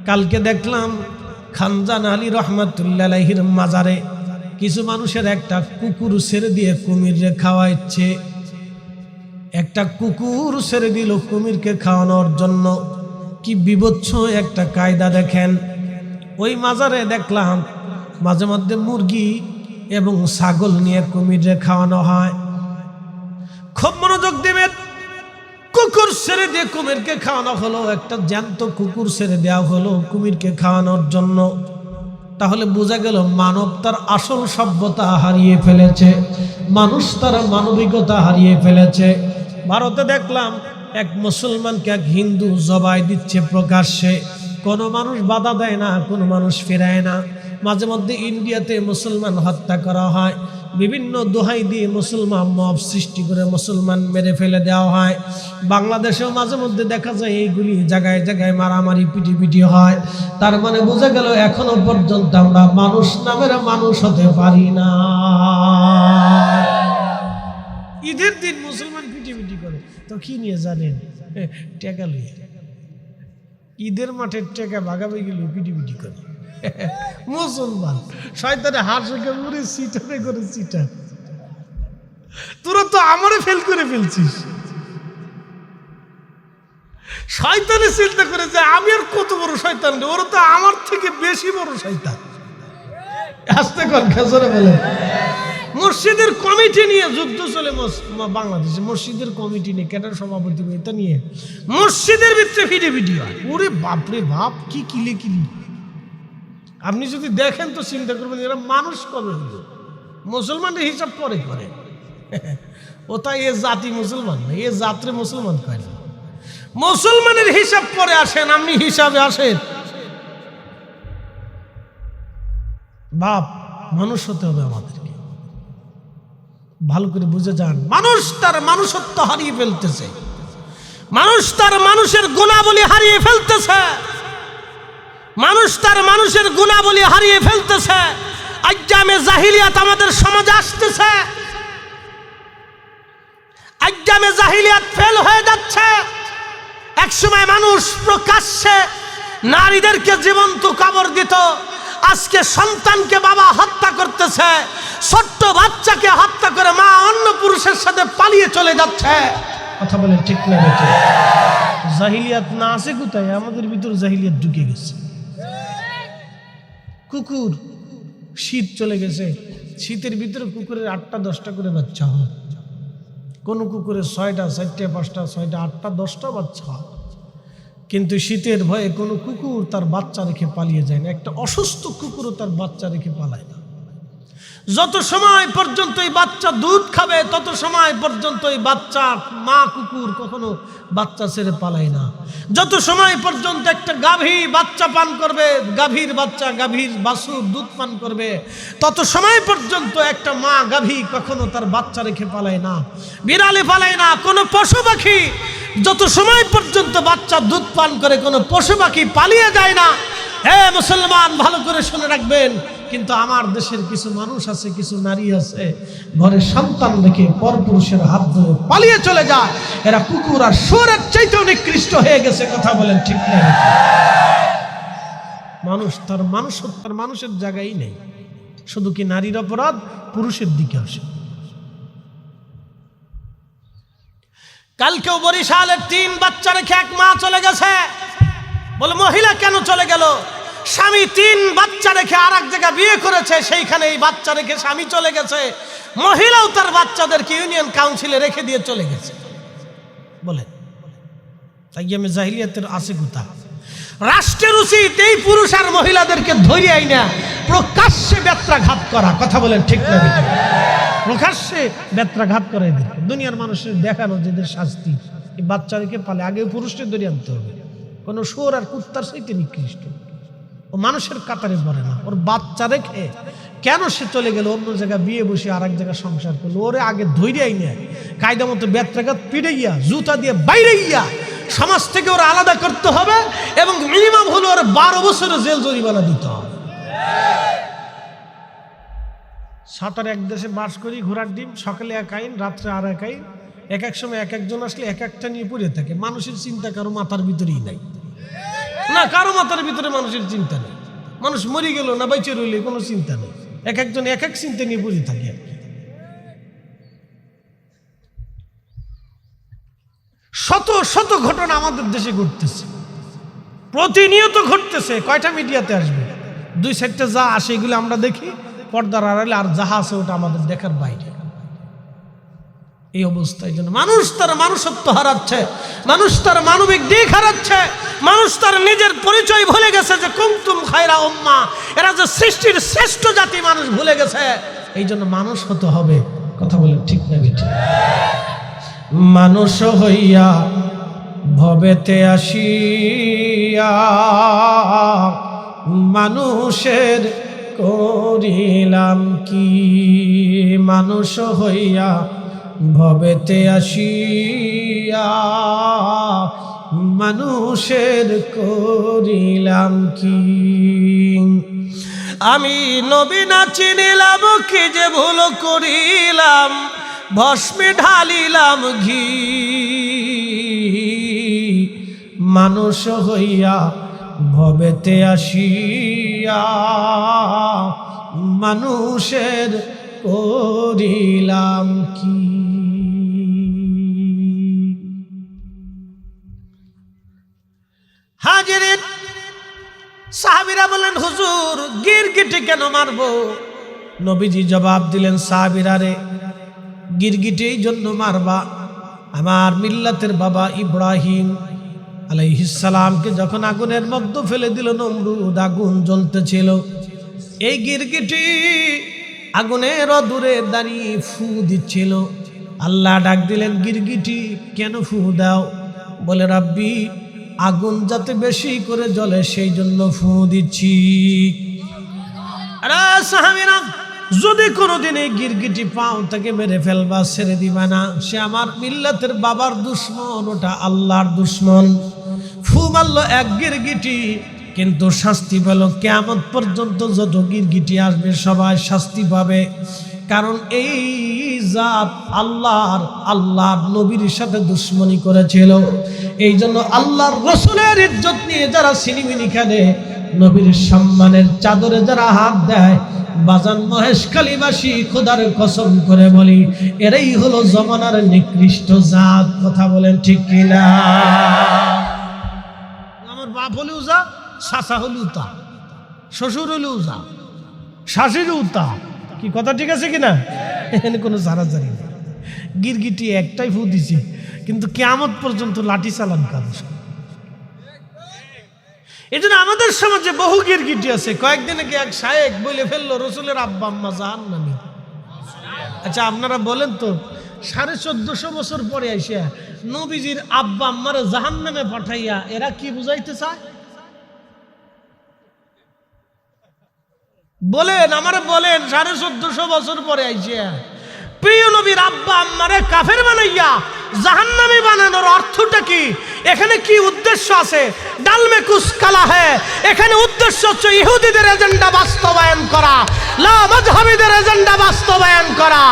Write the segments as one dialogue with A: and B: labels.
A: কালকে দেখলাম খানজান আলী রহমাতুল্লাহ আলাইহির মাজারে কিছু মানুষের একটা কুকুর ছেড়ে দিয়ে কুমিররে খাওয়াইছে। একটা কুকুর ছেড়ে দিল কুমিরকে খাওয়ানোর জন্য। কি বিভৎস একটা কায়দা দেখেন। ওই মাজারে দেখলাম মাঝে মধ্যে মুরগি এবং ছাগল নিয়ে কুমিররে খাওয়ানো হয়। খুব মনোযোগ দেবেন। কুকুর ছেড়ে দিয়ে কুমিরকে খাওয়ানো হলো, একটা জ্যান্ত কুকুর ছেড়ে দেওয়া হলো কুমিরকে খাওয়ানোর জন্য। তাহলে বোঝা গেল মানব তার আসল সভ্যতা হারিয়ে ফেলেছে, মানুষ তার মানবিকতা হারিয়ে ফেলেছে। ভারতে দেখলাম এক মুসলমানকে এক হিন্দু জবাই দিচ্ছে প্রকাশ্যে, কোনো মানুষ বাধা দেয় না, কোনো মানুষ ফেরায় না। মাঝে মধ্যে ইন্ডিয়াতে মুসলমান হত্যা করা হয়, বিভিন্ন দোহাই দিয়ে মুসলমান মব সৃষ্টি করে মুসলমান মেরে ফেলে দেওয়া হয়। বাংলাদেশেও মাঝে মধ্যে দেখা যায় এইগুলি জায়গায় জায়গায় মারামারি পিটি হয়। তার মানে বোঝা গেল এখনো পর্যন্ত আমরা মানুষ নামের মানুষ হতে পারি না। ঈদের দিন মুসলমান পিটি করে, তো কি নিয়ে জানেন? টেকা লইয়ে ঈদের মাঠে টেকা ভাগাভাগি লইয়ে পিটি করে মুসলমান। শয়তানে হাসকে উড়ে সিটারে করে সিটা। তোরা তো আমারে ফেল করে ফেলছিস। শয়তানে চিন্তা করে যে আমি আর কত বড় শয়তান রে, ওরা তো আমার থেকে বেশি বড় শয়তান। আস্তে কর খেজরে বলে। মসজিদের কমিটি নিয়ে যুদ্ধ চলে বাংলাদেশে, মসজিদের কমিটি নিয়ে ক্যাডার সভাপতি এটা নিয়ে মসজিদের ভিতরে পিটি হয়। ওরে বাপরে বাপ, কি কিলি। আপনি যদি দেখেন তো চিন্তা করবেন এরা মানুষ কবে হলো? মুসলমানের হিসাব পরে করে। ও তাই এ জাতি মুসলমান না, এ জাত্রে মুসলমান কয় না। মুসলমানের হিসাব পরে আসেন, আপনি হিসাবে আসেন। বাপ মানুষ হতে হবে আমাদেরকে, ভালো করে বুঝে যান। মানুষ তার মানুষত্ব হারিয়ে ফেলতেছে, মানুষ তার মানুষের গুণাবলী হারিয়ে ফেলতেছে, মানুষ তার মানুষের গুণাবলী হারিয়ে ফেলতেছে। আইয়ামে জাহিলিয়াত আমাদের সমাজে আসতেছে, আইয়ামে জাহিলিয়াত ফেল হয়ে যাচ্ছে। একসময় মানুষ প্রকাশ্যে নারীদেরকে জীবন্ত কবর দিত, আজকে সন্তানকে বাবা হত্যা করতেছে, ছোট্ট বাচ্চাকে হত্যা করে মা অন্য পুরুষের সাথে পালিয়ে চলে যাচ্ছে। কথা বলে ঠিক না? জাহিলিয়াত না আছে কোথায়? আমাদের ভিতর জাহিলিয়াত ঢুকে গেছে। কুকুর, শীত চলে গেছে, শীতের ভিতরে কুকুরের 8টা 10টা করে বাচ্চা হয়। কোন কুকুরের 6টা 4টা 5টা 6টা 8টা 10টা বাচ্চা হয়। কিন্তু শীতের ভয়ে কোনো কুকুর তার বাচ্চা রেখে পালিয়ে যায় না। একটা অসুস্থ কুকুরও তার বাচ্চা রেখে পালায় না। যত সময় পর্যন্ত এই বাচ্চা দুধ খাবে তত সময় পর্যন্ত এই বাচ্চা মা কুকুর কখনো বাচ্চা ছেড়ে পালায় না। যত সময় পর্যন্ত একটা গাভী বাচ্চা পান করবে, গাভীর বাচ্চা গাভীর বাছুর দুধ পান করবে, তত সময় পর্যন্ত একটা মা গাভী কখনো তার বাচ্চা রেখে পালায় না, বিড়ালে পালায় না। কোনো পশু পাখি যত সময় পর্যন্ত বাচ্চা দুধ পান করে কোনো পশু পাখি পালিয়ে যায় না। হে মুসলমান, ভালো করে শুনে রাখবেন। কিন্তু আমার দেশের কিছু মানুষ আছে, কিছু নারী আছে, ঘরে সন্তান রেখে পরপুরুষের হাত ধরে পালিয়ে চলে যায়। এরা কুকুর আর শুয়োরের চাইতেও নিকৃষ্ট হয়ে গেছে। কথা বলেন ঠিক না? মানুষ তার মানুষের জায়গায় নেই। শুধু কি নারীর অপরাধ? পুরুষের দিকে আসে। কালকেও বরিশালের 3 বাচ্চা রেখে এক মা চলে গেছে। বলে মহিলা কেন চলে গেল? স্বামী 3 বাচ্চা রেখে আর এক জায়গায় বিয়ে করেছে, সেইখানে এই বাচ্চা রেখে স্বামী চলে গেছে। মহিলাও তার বাচ্চাদেরকে ইউনিয়ন কাউন্সিলে রেখে দিয়ে চলে গেছে। বলে তাই আমি জাহিলিয়াতের আছে কোথা? রাষ্ট্রের উচিত এই পুরুষ আর মহিলাদেরকে ধরে আইনা প্রকাশ্যে বেত্রাঘাত করা। কথা বলেন ঠিক না? প্রকাশ্যে বেত্রাঘাত করে দিল। দুনিয়ার মানুষের দেখানো যেদের শাস্তি। এই বাচ্চা রেখে পালে আগে পুরুষকে ধরে আনতে হবে। কোনো শুয়োর আর কুত্তার চাইতে নিকৃষ্ট। ও মানুষের কাতারে পড়ে না। ওর বাচ্চা রেখে কেন সে চলে গেল অন্য জায়গায় বিয়ে বসে আর এক জায়গায় সংসার করলো? ওরে আগে ধৈর্যই নেয়, কায়দা মতো বেত্রাঘাত পিড়াইয়া জুতা দিয়ে বাইরে গিয়া সমাজ থেকে ওরা আলাদা করতে হবে এবং মিনিমাম হলো ওর 12 বছরের জেল জরিমানা দিতে হবে। সাঁতার এক দেশে বাস করি, ঘোড়ার ডিম, সকালে এক আইন, রাত্রে আর এক আইন। এক এক সময় এক একজন আসলে এক একটা নিয়ে পড়ে থাকে। মানুষের চিন্তা কারো মাথার ভিতরেই নাই। না, কারো মাথার ভিতরে মানুষের চিন্তা নেই। মানুষ মরে গেল না বাইচে রইলে কোনো চিন্তা নেই। এক একজন এক এক চিন্তা নিয়ে পড়ে থাকে আর কি। শত শত ঘটনা আমাদের দেশে ঘটতেছে, প্রতিনিয়ত ঘটতেছে। কয়টা মিডিয়াতে আসবে? 2-4টা যা আসে এগুলো আমরা দেখি পর্দার আড়ালে, আর যাহা আছে ওটা আমাদের দেখার বাইরে। এই অবস্থায় জন্য মানুষ তার মানুষত্ব হারাচ্ছে, মানুষ তার মানবিক দিক হারাচ্ছে, মানুষ তার নিজের পরিচয় ভুলে গেছে যে কুনতুম খায়রা উম্মাহ, এরা যে সৃষ্টির শ্রেষ্ঠ জাতি মানুষ ভুলে গেছে। এই জন্য মানুষ হতে হবে। কথা বলে ঠিক না বেঠিক? মানুষ হইয়া ভবেতে আসিয়া মানুষের করিলাম কি? মানুষ হইয়া ভবেতে আসিয়া মানুষের করিলাম কি? আমি নবী না চিনিলাম, কি যে ভুল করিলাম, ভস্মে ঢালিলাম ঘি। মানুষ হইয়া ভবেতে আসিয়া মানুষের করিলাম কি? হাজিরিন, সাহাবীরা বলেন, হুজুর গিরগিটি কেন মারবো? নবীজি জবাব দিলেন, সাহাবীরা রে, গিরগিটি এই জন্য মারবা, আমার মিল্লাতের বাবা ইব্রাহিম আলাইহিস সালামকে যখন আগুনের মধ্যে ফেলে দিল নমরুদ, আগুন জ্বলতেছিল, এই গিরগিটি আগুনের দূরে দাঁড়িয়ে ফু দিচ্ছিল। আল্লাহ ডাক দিলেন, গিরগিটি কেন ফু দাও? বলে, রাব্বি আগুন যাতে বেশি করে জ্বলে সেই জন্য ফু দিচ্ছি। আরে সাহাবীরা, যদি কোনোদিন এই গিরগিটি পাও তাকে মেরে ফেলবা, ছেড়ে দিবা না। সে আমার মিল্লাতের বাবার দুশ্মন, ওটা আল্লাহর দুশ্মন। ফু মারল এক গিরগিটি, কিন্তু শাস্তি পেল। কিয়ামত পর্যন্ত যত গিরগিটি আসবে সবাই শাস্তি পাবে, কারণ এই জাত আল্লাহর নবীর সাথে দুশ্মনী করেছিল। এই জন্য আল্লাহর রাসূলের ইজ্জত নিয়ে যারা সিনিমিনি খেলে, নবীর সম্মানের চাদরে যারা হাত দেয়, বাজান মহেশখালীবাসী খোদার কসম করে বলি, এরাই হলো জমানার নিকৃষ্ট জাত। কথা বলেন ঠিক কিনা? আমার বাপ হলেও যা, চাচা হলেও তা, শ্বশুর হলেও যা, শাশুড়িও তা। কি কথা ঠিক আছে কিনা? এখানে কোনো জারাজারি নেই। গিরগিটি একটাই ফু দিছি, কিন্তু কিয়ামত পর্যন্ত লাঠি চালান কাজ। এই জন্য আমাদের সমাজে বহু গিরগিটি আছে। কয়েকদিন আগে এক শায়েখ বলে ফেললো, রসুলের আব্বা আম্মা জাহান্নামী। আচ্ছা আপনারা বলেন তো, 1450 বছর পরে আইসা নবীজির আব্বা আম্মারে জাহান্নামে পাঠাইয়া এরা কি বুঝাইতে চায়? বলেন, আমারে বলেন, 1450 বছর পরে আইসা প্রিয় নবীর আব্বা আম্মারে কাফের বানাইয়া জাহান্নামী বানানোর অর্থটা কি? এখানে কি উদ্দেশ্য আছে? ডাল মে কুছ কালা হ্যায়। এখানে উদ্দেশ্য হচ্ছে ইহুদিদের এজেন্ডা বাস্তবায়ন করা, লা মাযহাবীদের এজেন্ডা বাস্তবায়ন করা,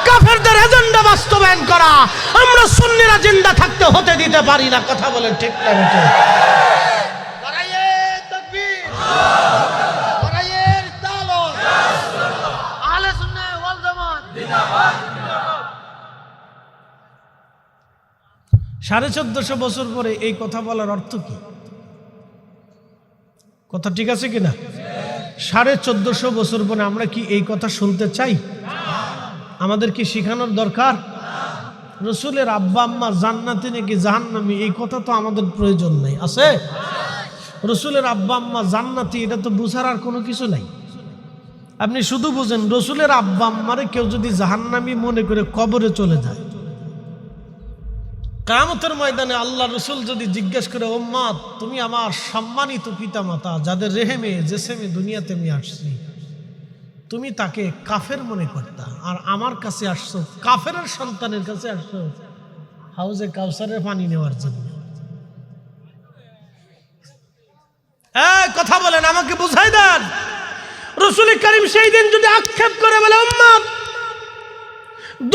A: কাফেরদের এজেন্ডা বাস্তবায়ন করা। আমরা সুন্নিরা জিন্দা থাকতে হতে দিতে পারি না। কথা বলেন ঠিক না বেঠিক? নারায়ে তাকবীর, নারায়ে রিসালাত, আহলে সুন্নাহ ওয়াল জামাত জিন্দাবাদ। 1450 বছর পরে এই কথা বলার অর্থ কি? কথা ঠিক আছে কিনা? 1450 বছর পরে আমরা কি এই কথা শুনতে চাই? আমাদের কি শিখানোর দরকার? রসুলের আব্বা আম্মা জান্নাতি নাকি জাহান্নামী, এই কথা তো আমাদের প্রয়োজন নাই। আছে রসুলের আব্বা আম্মা জান্নাতি, এটা তো বুঝার আর কোনো কিছু নাই। আপনি শুধু বুঝেন, রসুলের আব্বা আম্মারে কেউ যদি জাহান্নামী মনে করে কবরে চলে যায়, কিয়ামতের ময়দানে আল্লাহ রসুল যদি জিজ্ঞেস করে, উম্মত তুমি আমার সম্মানিত পিতামাতা যাদের রেহেমে জেসেমে দুনিয়াতে আমি আসছি, তুমি তাকে কাফের মনে করতা, আর আমার কাছে আসছো, কাফেরের সন্তানের কাছে আসছো হাউজে কাউসারের পানি নেওয়ার জন্য। কথা বলেন, আমাকে বুঝাই দেন। রাসূল করিম সেই দিন যদি আক্ষেপ করে বলে, উম্মত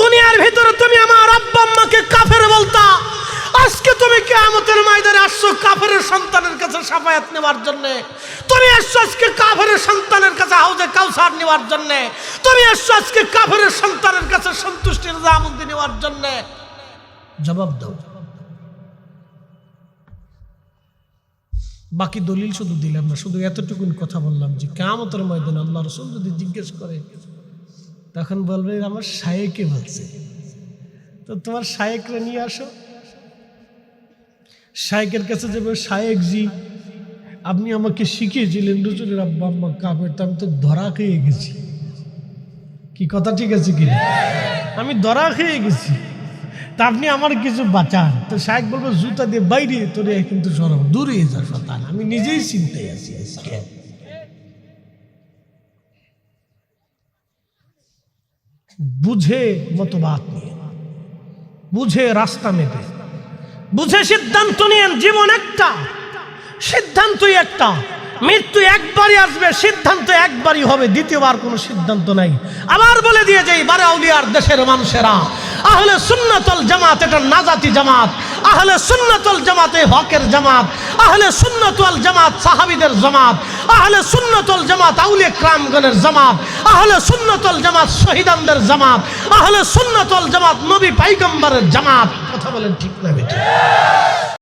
A: দুনিয়ার ভিতরে তুমি আমার আব্বা আম্মাকে কাফের বলতা, আজকে তুমি কিয়ামতের ময়দানে আসছো কাফেরের সন্তানের কাছে শাফায়াত নেওয়ার জন্য, তুমি আসছো আজকে কাফেরের সন্তানের কাছে হাউজে কাউসার নেওয়ার জন্য, তুমি আসছো আজকে কাফেরের সন্তানের কাছে সন্তুষ্টির রাজামন্দি নেওয়ার জন্য। জবাব দাও। বাকি দলিল শুধু দিলাম না, শুধু এতটুকুন কথা বললাম যে কিয়ামতের ময়দানে আল্লাহ রাসূল যদি জিজ্ঞেস করে তখন বলবে আমার শায়েকে বলছে। তো তোমার শায়েকরে নিয়ে আসো, শায়েকের কাছে যাবে, শায়েক জি আপনি আমাকে শিখিয়েছিলেন রসুলের আব্বা আম্মা কাফের, তো আমি তো ধরা খেয়ে গেছি। কি কথা ঠিক আছে কি? আমি ধরা খেয়ে গেছি, তা আপনি আমার কিছু বাঁচান। তো শায়েক বলবো জুতা দিয়ে বাইরে তোরে কিন্তু সরব, দূরে যা শতান, আমি নিজেই চিন্তায় আছি আজকে। বুঝে মতবাদ নিয়ে, বুঝে রাস্তা মেপে, বুঝে সিদ্ধান্ত নিয়েন। জীবন একটা, সিদ্ধান্তই একটা, মৃত্যু একবারই আসবে, সিদ্ধান্ত একবারই হবে, দ্বিতীয়বার কোনো সিদ্ধান্ত নাই। আবার বলে দিয়ে যাই বারে আউলিয়ার দেশের মানুষেরা, আহলে সুন্নাত ওয়াল জামাত এটা নাজাতি জামাত, আহলে সুন্নাত ওয়াল জামাত হকের জামাত, আহলে সুন্নাত ওয়াল জামাত সাহাবীদের জামাত, আহলে সুন্নাত ওয়াল জামাত আউলিয়া কিরামগণের জামাত, আহলে সুন্নাত ওয়াল জামাত শহীদানদের জামাত, আহলে সুন্নাত ওয়াল জামাত নবী পয়গম্বরের জামাত। কথা বলেন ঠিক না বেঠিক?